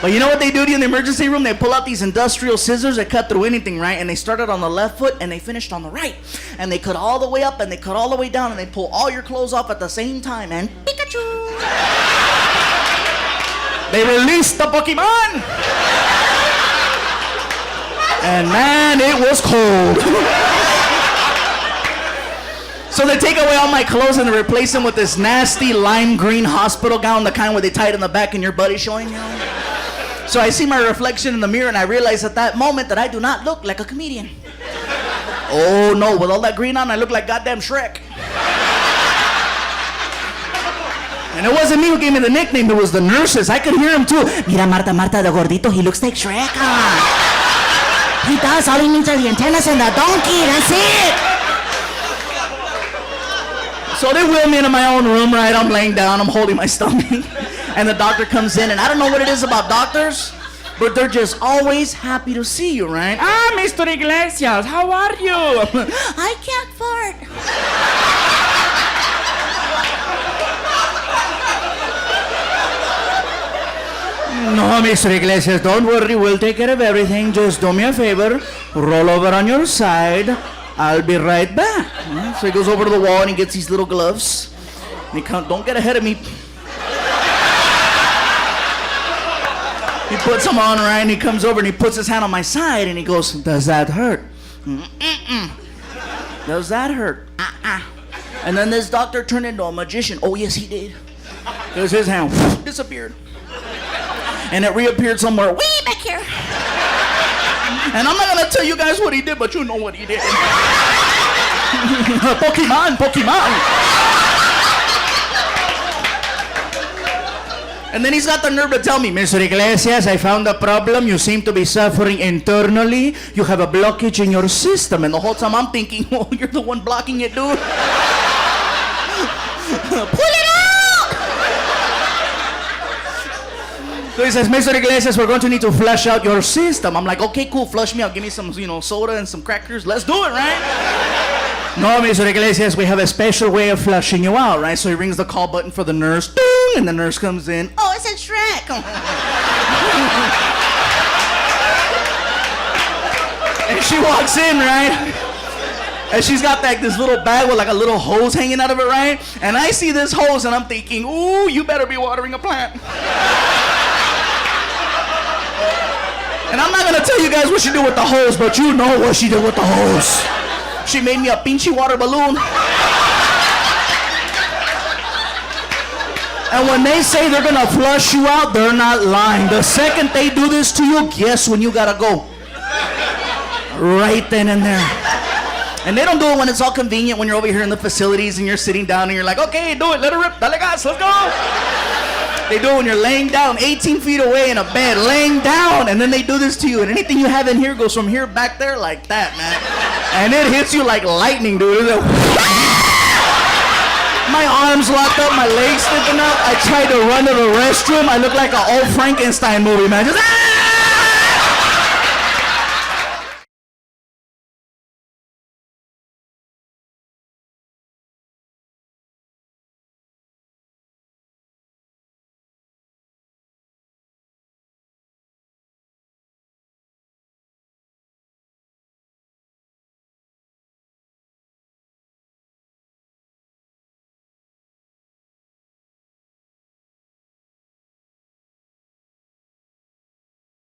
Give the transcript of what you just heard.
But you know what they do to you in the emergency room? They pull out these industrial scissors that cut through anything, right? And they started on the left foot and they finished on the right. And they cut all the way up and they cut all the way down and they pull all your clothes off at the same time. And Pikachu! They released the Pokemon! And man, it was cold. So they take away all my clothes and they replace them with this nasty lime green hospital gown, the kind where they tie it in the back and your butt is showing, you know? So I see my reflection in the mirror and I realize at that moment that I do not look like a comedian. Oh no, with all that green on, I look like goddamn Shrek. And it wasn't me who gave me the nickname, it was the nurses. I could hear them too. Mira, Marta, the gordito, he looks like Shrek. He does, all he needs are the antennas and the donkey, that's it. So they wheel me into my own room, right? I'm laying down, I'm holding my stomach. And the doctor comes in, and I don't know what it is about doctors, but they're just always happy to see you, right? Ah, Mr. Iglesias, how are you? I can't fart. No, Mr. Iglesias, don't worry, we'll take care of everything. Just do me a favor, roll over on your side. I'll be right back. So he goes over to the wall and he gets these little gloves. And he comes, don't get ahead of me. He puts them on, right, and he comes over and he puts his hand on my side and he goes, does that hurt? Mm-mm. Does that hurt? And then this doctor turned into a magician. Oh, yes, he did. Because his hand disappeared. And it reappeared somewhere way back here. And I'm not going to tell you guys what he did, but you know what he did. Pokemon. And then he's got the nerve to tell me, Mr. Iglesias, I found a problem. You seem to be suffering internally. You have a blockage in your system. And the whole time I'm thinking, oh, you're the one blocking it, dude. Pull it out! So he says, Mr. Iglesias, we're going to need to flush out your system. I'm like, okay, cool, flush me out. Give me some, soda and some crackers. Let's do it, right? No, Mr. Iglesias, we have a special way of flushing you out, right? So he rings the call button for the nurse. Ding! And the nurse comes in. Oh, it's a Shrek. And she walks in, right? And she's got this little bag with like a little hose hanging out of it, right? And I see this hose and I'm thinking, ooh, you better be watering a plant. And I'm not gonna tell you guys what she did with the hose, but you know what she did with the hose. She made me a pinchy water balloon. And when they say they're gonna flush you out, they're not lying. The second they do this to you, guess when you gotta go? Right then and there. And they don't do it when it's all convenient, when you're over here in the facilities and you're sitting down and you're like, okay, do it, let it rip, dale gas, let's go. They do it when you're laying down 18 feet away in a bed, laying down, and then they do this to you, and anything you have in here goes from here back there like that, man. And it hits you like lightning, dude. It's like, my arms locked up, my legs sticking up. I tried to run to the restroom. I look like an old Frankenstein movie, man. Just,